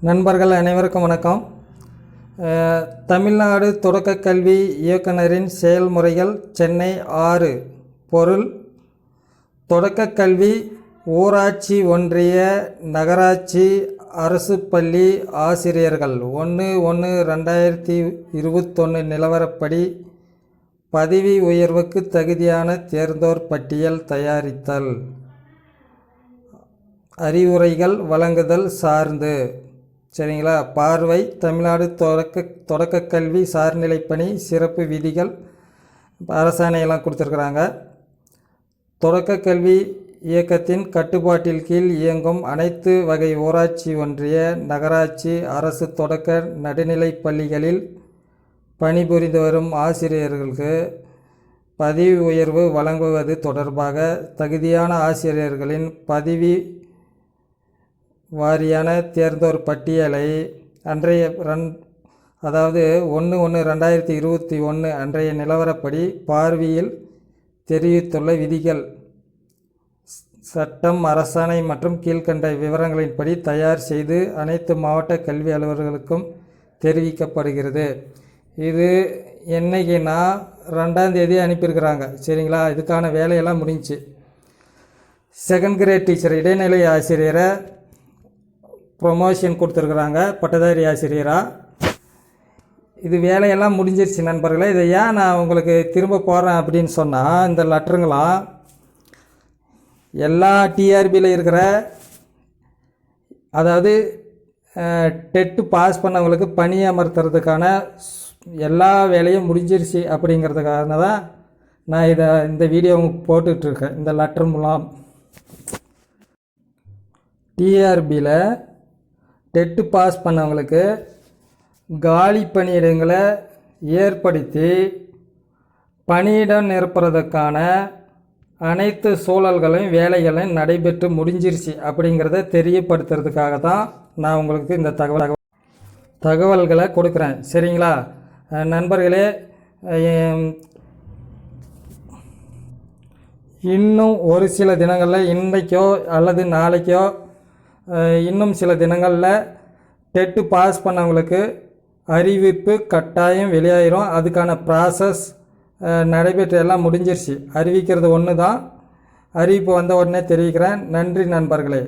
நண்பர்கள் அனைவருக்கும் வணக்கம். தமிழ்நாடு தொடக்கக் கல்வி இயக்குனரின் செயல்முறைகள் சென்னை 6. பொருள்: தொடக்கக் கல்வி ஊராட்சி ஒன்றிய நகராட்சி அரசு பள்ளி ஆசிரியர்கள் 1/1/2021 நிலவரப்படி பதவி உயர்வுக்கு தகுதியான தேர்ந்தோர் பட்டியல் தயாரித்தல், அறிவுரைகள் வழங்குதல் சார்ந்து. சரிங்களா? பார்வை: தமிழ்நாடு தொடக்கக் கல்வி சார்நிலைப்பணி சிறப்பு விதிகள் அரசாணையெல்லாம் கொடுத்துருக்குறாங்க. தொடக்கக் கல்வி இயக்கத்தின் கட்டுப்பாட்டில் கீழ் இயங்கும் அனைத்து வகை ஊராட்சி ஒன்றிய நகராட்சி அரசு தொடக்க நடுநிலைப் பள்ளிகளில் பணிபுரிந்து வரும் ஆசிரியர்களுக்கு பதவி உயர்வு வழங்குவது தொடர்பாக தகுதியான ஆசிரியர்களின் பதவி வாரியான தேர்ந்தோர் பட்டியலை அன்றைய 1/1/2021 அன்றைய நிலவரப்படி பார்வையில் தெரிவித்துள்ள விதிகள், சட்டம், அரசாணை மற்றும் கீழ்கண்ட விவரங்களின்படி தயார் செய்து அனைத்து மாவட்ட கல்வி அலுவலர்களுக்கும் தெரிவிக்கப்படுகிறது. இது என்னைக்குன்னா 2ஆம் தேதி அனுப்பியிருக்கிறாங்க. சரிங்களா? இதுக்கான வேலையெல்லாம் முடிஞ்சிச்சு. செகண்ட் கிரேட் டீச்சர் இடைநிலை ஆசிரியரை ப்ரொமோஷன் கொடுத்துருக்குறாங்க பட்டதாரி ஆசிரியராக. இது வேலையெல்லாம் முடிஞ்சிருச்சு நண்பர்களே. இதை ஏன் நான் உங்களுக்கு திரும்ப போகிறேன் அப்படின்னு சொன்னால், இந்த லெட்டருங்களாம் எல்லா டிஆர்பியில் இருக்கிற, அதாவது டெட்டு பாஸ் பண்ணவங்களுக்கு பணி அமர்த்துறதுக்கான எல்லா வேலையும் முடிஞ்சிருச்சு அப்படிங்கிறதுக்காக தான் நான் இந்த வீடியோ போட்டுட்ருக்கேன். இந்த லெட்டர் மூலம் டிஆர்பியில் டெட்டு பாஸ் பண்ணவங்களுக்கு காலி பணியிடங்களை ஏற்படுத்தி பணியிடம் நிரப்புறதுக்கான அனைத்து சூழல்களையும் வேலைகளையும் நடைபெற்று முடிஞ்சிருச்சு அப்படிங்கிறத தெரியப்படுத்துறதுக்காக தான் நான் உங்களுக்கு இந்த தகவல்களை கொடுக்குறேன். சரிங்களா நண்பர்களே? இன்னும் ஒரு சில தினங்களில், இன்றைக்கோ அல்லது நாளைக்கோ, இன்னும் சில தினங்களில் டெட்டு பாஸ் பண்ணவங்களுக்கு அறிவிப்பு கட்டாயம் வெளியாயிரும். அதுக்கான ப்ராசஸ் நடைபெற்று எல்லாம் முடிஞ்சிருச்சு. அறிவிக்கிறது ஒன்று தான். அறிவிப்பு வந்த உடனே தெரிவிக்கிறேன். நன்றி நண்பர்களே.